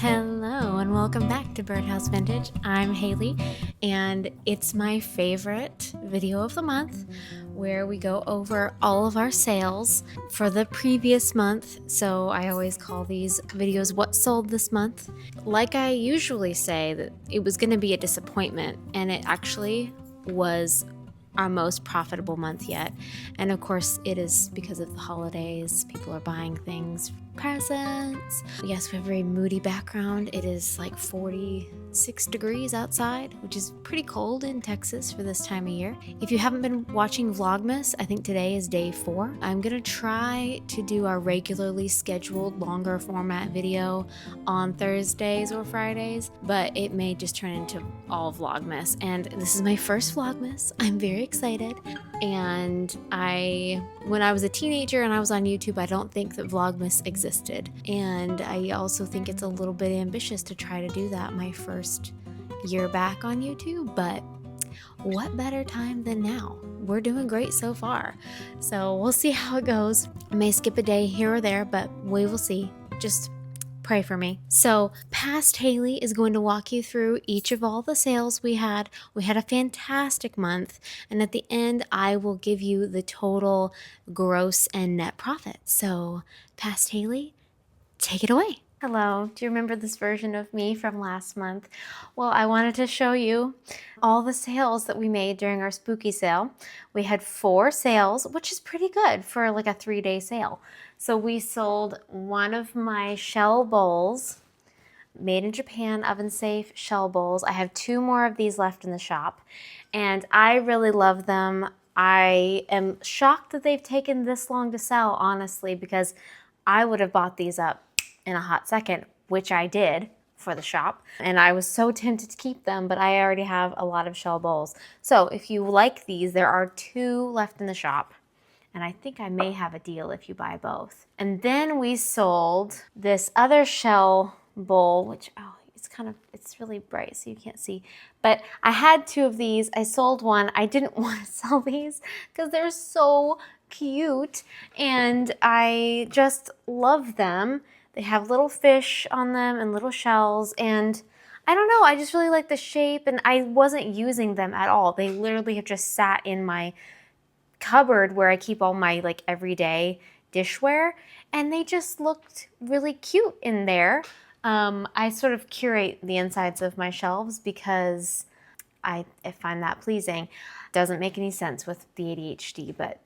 Hello and welcome back to Birdhouse Vintage. I'm Haley and it's my favorite video of the month where we go over all of our sales for the previous month. So I always call these videos what sold this month. Like I usually say, that it was going to be a disappointment, and it actually was our most profitable month yet. And of course it is because of the holidays. People are buying things, presents. Yes, we have a very moody background. It is like 46 degrees outside, which is pretty cold in Texas for this time of year. If you haven't been watching Vlogmas, I think today is day 4. I'm gonna try to do our regularly scheduled longer format video on Thursdays or Fridays, but it may just turn into all Vlogmas. And this is my first Vlogmas. I'm very excited. And when I was a teenager and I was on YouTube, I don't think that Vlogmas existed. And I also think it's a little bit ambitious to try to do that my first year back on YouTube, but what better time than now? We're doing great so far. So we'll see how it goes. I may skip a day here or there, but we will see. Just pray for me. So past Haley is going to walk you through each of all the sales we had. We had a fantastic month, and at the end I will give you the total gross and net profit. So past Haley, take it away. Hello, do you remember this version of me from last month? Well, I wanted to show you all the sales that we made during our spooky sale. We had 4 sales, which is pretty good for like a 3-day sale. So we sold one of my shell bowls, made in Japan, oven safe shell bowls. I have 2 more of these left in the shop, and I really love them. I am shocked that they've taken this long to sell, honestly, because I would have bought these up in a hot second, which I did for the shop, and I was so tempted to keep them, but I already have a lot of shell bowls. So if you like these, there are 2 left in the shop, and I think I may have a deal if you buy both. And then we sold this other shell bowl, which, oh, it's really bright so you can't see, but I had 2 of these. I sold one. I didn't want to sell these because they're so cute and I just love them. They have little fish on them and little shells, and I don't know, I just really like the shape, and I wasn't using them at all. They literally have just sat in my cupboard where I keep all my like everyday dishware, and they just looked really cute in there. I sort of curate the insides of my shelves because I find that pleasing. Doesn't make any sense with the ADHD, but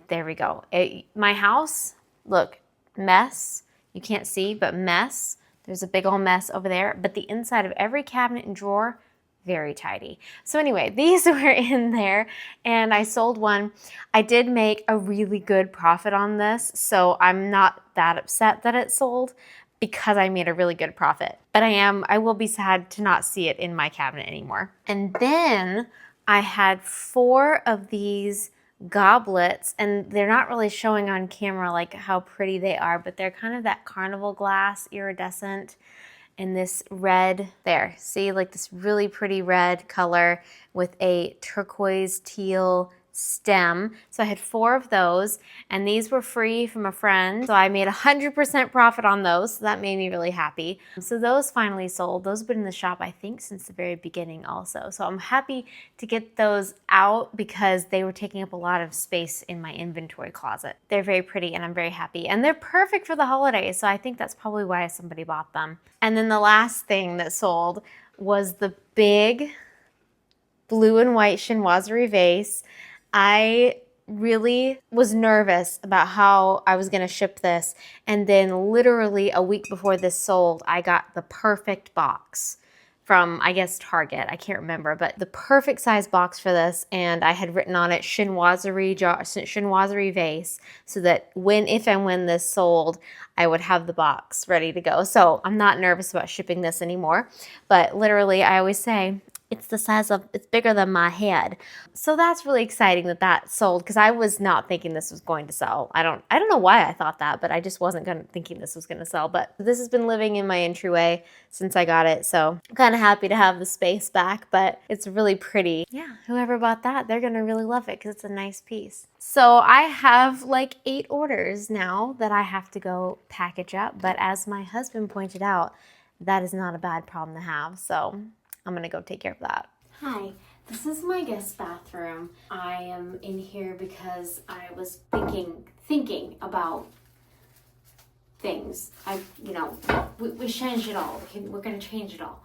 there we go. My house, look, mess. You can't see, but mess. There's a big old mess over there, but the inside of every cabinet and drawer, very tidy. So anyway, these were in there, and I sold one. I did make a really good profit on this, so I'm not that upset that it sold because I made a really good profit. But I will be sad to not see it in my cabinet anymore. And then I had 4 of these goblets, and they're not really showing on camera like how pretty they are, but they're kind of that carnival glass, iridescent, and this red there. See, like this really pretty red color with a turquoise teal stem. So I had 4 of those, and these were free from a friend. So I made 100% profit on those. So that made me really happy. So those finally sold. Those have been in the shop, I think, since the very beginning also. So I'm happy to get those out because they were taking up a lot of space in my inventory closet. They're very pretty, and I'm very happy. And they're perfect for the holidays. So I think that's probably why somebody bought them. And then the last thing that sold was the big blue and white chinoiserie vase. I really was nervous about how I was gonna ship this, and then literally a week before this sold, I got the perfect box from, I guess, Target. I can't remember, but the perfect size box for this, and I had written on it chinoiserie vase, so that if and when this sold, I would have the box ready to go. So I'm not nervous about shipping this anymore, but literally I always say, it's bigger than my head. So that's really exciting that sold, because I was not thinking this was going to sell. I don't know why I thought that, but I just wasn't thinking this was going to sell. But this has been living in my entryway since I got it, so I'm kind of happy to have the space back, but it's really pretty. Yeah, whoever bought that, they're going to really love it because it's a nice piece. So I have like 8 orders now that I have to go package up, but as my husband pointed out, that is not a bad problem to have. So I'm gonna go take care of that. Hi, this is my guest bathroom. I am in here because I was thinking about things. We changed it all. We're gonna change it all.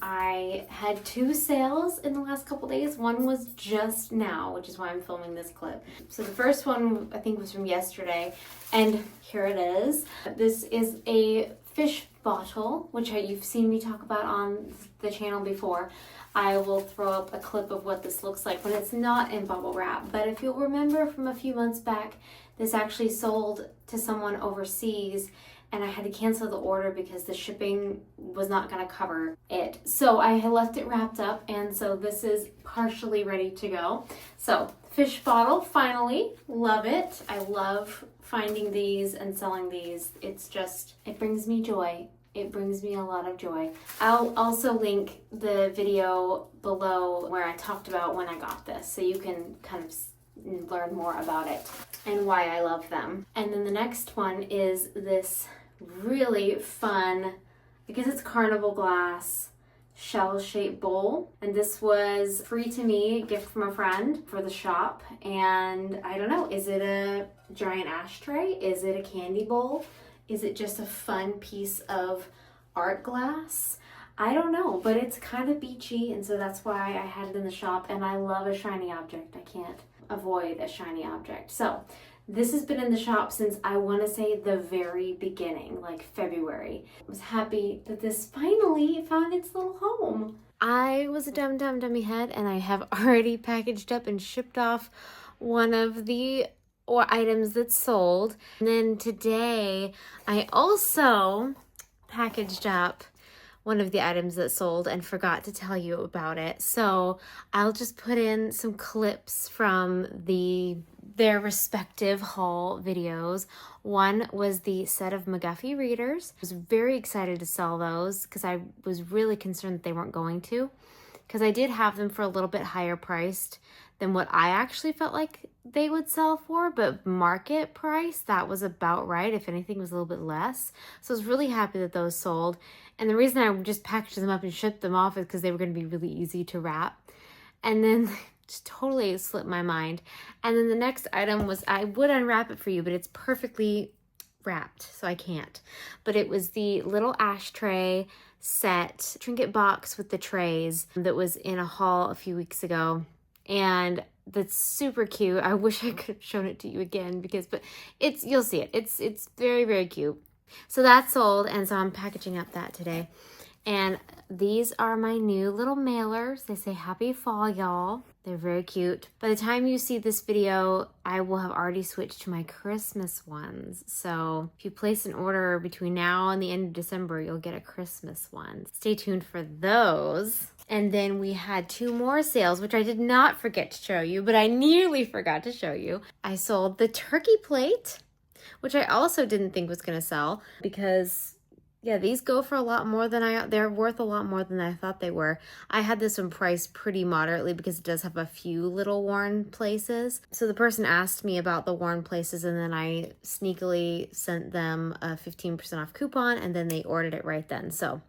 I had 2 sales in the last couple days. One was just now, which is why I'm filming this clip. So the first one I think was from yesterday, and here it is. This is a fish bottle, which you've seen me talk about on the channel before. I will throw up a clip of what this looks like when it's not in bubble wrap. But if you'll remember from a few months back, this actually sold to someone overseas, and I had to cancel the order because the shipping was not going to cover it. So I had left it wrapped up, and so this is partially ready to go. So fish bottle, finally, love it. I love finding these and selling these. It brings me joy. It brings me a lot of joy. I'll also link the video below where I talked about when I got this, so you can kind of learn more about it and why I love them. And then the next one is this really fun, I guess it's carnival glass shell-shaped bowl, and this was free to me, a gift from a friend for the shop. And I don't know, is it a giant ashtray? Is it a candy bowl? Is it just a fun piece of art glass? I don't know, but it's kind of beachy, and so that's why I had it in the shop. And I love a shiny object. I can't avoid a shiny object. So this has been in the shop since, I want to say, the very beginning, like February. I was happy that this finally found its little home. I was a dummy head, and I have already packaged up and shipped off one of the items that sold. And then today I also packaged up one of the items that sold and forgot to tell you about it. So I'll just put in some clips from their respective haul videos. One was the set of McGuffey readers. I was very excited to sell those because I was really concerned that they weren't going to, because I did have them for a little bit higher priced than what I actually felt like they would sell for, but market price, that was about right. If anything, was a little bit less. So I was really happy that those sold. And the reason I just packaged them up and shipped them off is because they were going to be really easy to wrap. And then just totally slipped my mind. And then the next item was, I would unwrap it for you, but it's perfectly wrapped, so I can't. But it was the little ashtray set trinket box with the trays that was in a haul a few weeks ago. And that's super cute. I wish I could have shown it to you again but you'll see it. It's very, very cute. So that's sold, and so I'm packaging up that today. And these are my new little mailers. They say happy fall, y'all. They're very cute. By the time you see this video, I will have already switched to my Christmas ones. So if you place an order between now and the end of December, you'll get a Christmas one. Stay tuned for those. And then we had 2 more sales, which I did not forget to show you, but I nearly forgot to show you. I sold the turkey plate, which I also didn't think was going to sell, because yeah, these go for a lot more than they're worth a lot more than I thought they were. I had this one priced pretty moderately because it does have a few little worn places. So the person asked me about the worn places, and then I sneakily sent them a 15% off coupon, and then they ordered it right then. So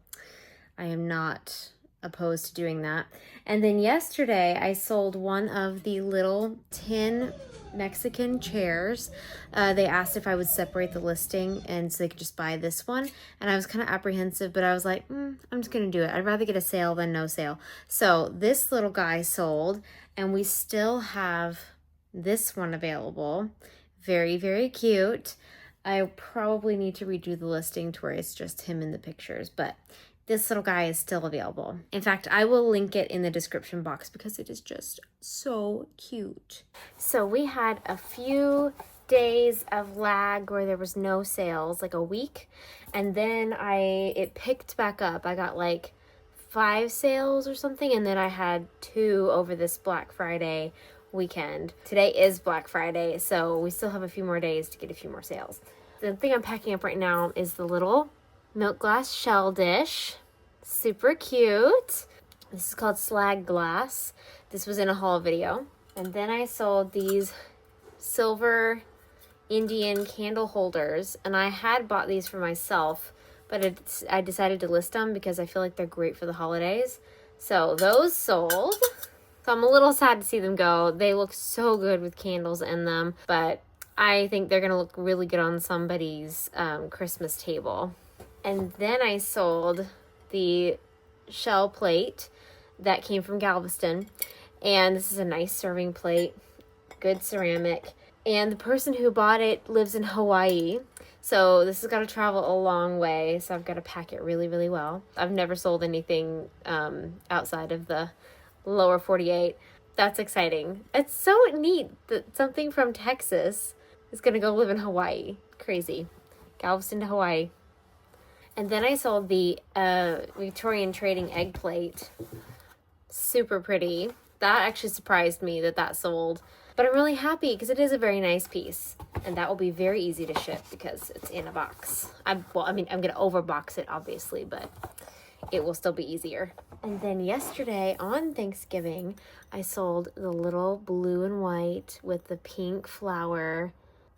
I am not opposed to doing that. And then yesterday I sold one of the little tin Mexican chairs. They asked if I would separate the listing, and so they could just buy this one. And I was kind of apprehensive, but I was like, I'm just gonna do it. I'd rather get a sale than no sale. So this little guy sold, and we still have this one available. Very, very cute. I probably need to redo the listing to where it's just him in the pictures, but this little guy is still available. In fact, I will link it in the description box because it is just so cute. So we had a few days of lag where there was no sales, like a week, and then it picked back up. I got like 5 sales or something, and then I had 2 over this Black Friday weekend. Today is Black Friday, so we still have a few more days to get a few more sales. The thing I'm packing up right now is the little milk glass shell dish. Super cute. This is called Slag Glass. This was in a haul video. And then I sold these silver Indian candle holders, and I had bought these for myself, but I decided to list them because I feel like they're great for the holidays. So those sold. So I'm a little sad to see them go. They look so good with candles in them, but I think they're gonna look really good on somebody's Christmas table. And then I sold the shell plate that came from Galveston. And this is a nice serving plate, good ceramic. And the person who bought it lives in Hawaii. So this has got to travel a long way. So I've got to pack it really, really well. I've never sold anything outside of the lower 48. That's exciting. It's so neat that something from Texas is going to go live in Hawaii. Crazy. Galveston to Hawaii. And then I sold the Victorian trading egg plate. Super pretty. That actually surprised me that sold. But I'm really happy because it is a very nice piece. And that will be very easy to ship because it's in a box. I'm going to overbox it, obviously, but it will still be easier. And then yesterday on Thanksgiving, I sold the little blue and white with the pink flower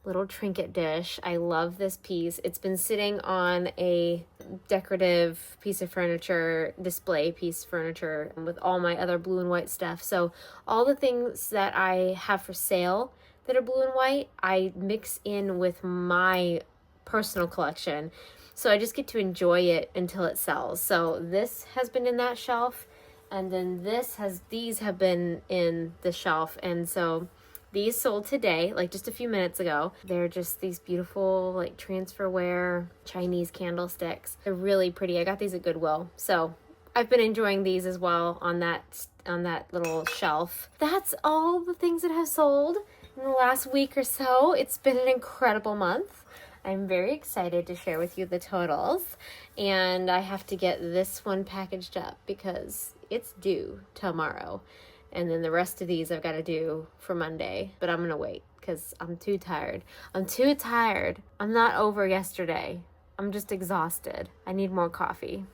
little trinket dish. I love this piece. It's been sitting on a decorative piece of furniture, display piece of furniture with all my other blue and white stuff. So all the things that I have for sale that are blue and white, I mix in with my personal collection. So I just get to enjoy it until it sells. So this has been in that shelf, and then these have been in the shelf. And so these sold today, like just a few minutes ago. They're just these beautiful like transferware Chinese candlesticks. They're really pretty. I got these at Goodwill. So I've been enjoying these as well on that little shelf. That's all the things that have sold in the last week or so. It's been an incredible month. I'm very excited to share with you the totals. And I have to get this one packaged up because it's due tomorrow. And then the rest of these I've got to do for Monday. But I'm going to wait because I'm too tired. I'm not over yesterday. I'm just exhausted. I need more coffee.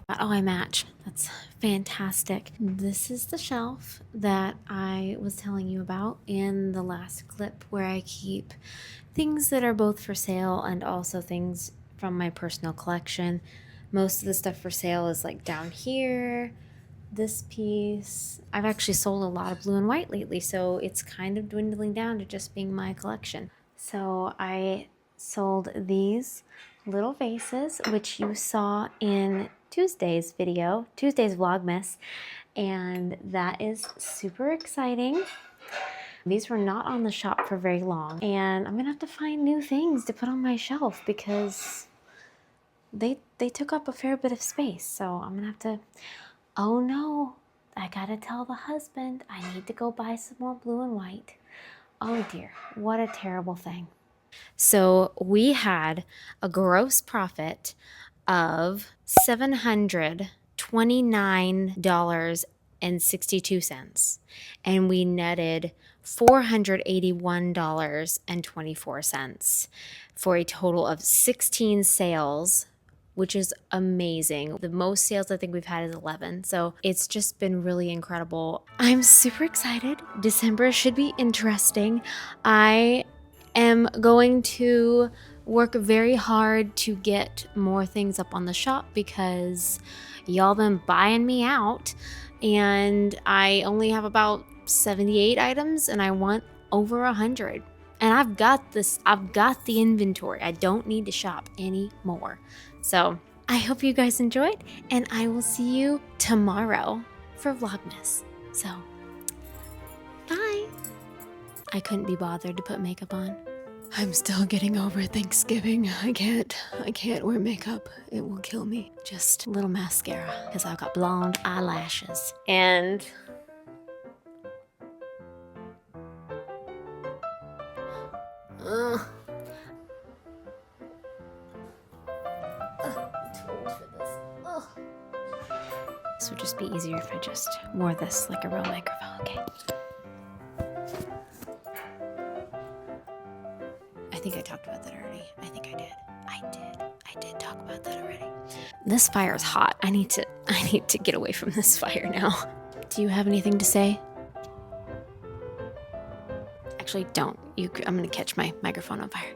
Oh, I match. That's fantastic. This is the shelf that I was telling you about in the last clip where I keep things that are both for sale and also things from my personal collection. Most of the stuff for sale is like down here. This piece, I've actually sold a lot of blue and white lately, so it's kind of dwindling down to just being my collection. So I sold these little vases, which you saw in Tuesday's vlogmas, and that is super exciting. These were not on the shop for very long, and I'm gonna have to find new things to put on my shelf because they took up a fair bit of space. So I'm gonna have to, oh no, I gotta tell the husband I need to go buy some more blue and white. Oh dear, what a terrible thing. So we had a gross profit of $729.62, and we netted $481.24 for a total of 16 sales, which is amazing. The most sales I think we've had is 11. So it's just been really incredible. I'm super excited. December should be interesting. I am going to work very hard to get more things up on the shop because y'all been buying me out, and I only have about 78 items and I want over 100. And I've got the inventory. I don't need to shop anymore. So I hope you guys enjoyed, and I will see you tomorrow for Vlogmas. So bye. I couldn't be bothered to put makeup on. I'm still getting over Thanksgiving. I can't wear makeup. It will kill me. Just a little mascara because I've got blonde eyelashes. And this would just be easier if I just wore this like a real microphone, okay? I think I talked about that already. I think I did. I did talk about that already. This fire is hot. I need to get away from this fire now. Do you have anything to say? Actually, don't. I'm gonna catch my microphone on fire.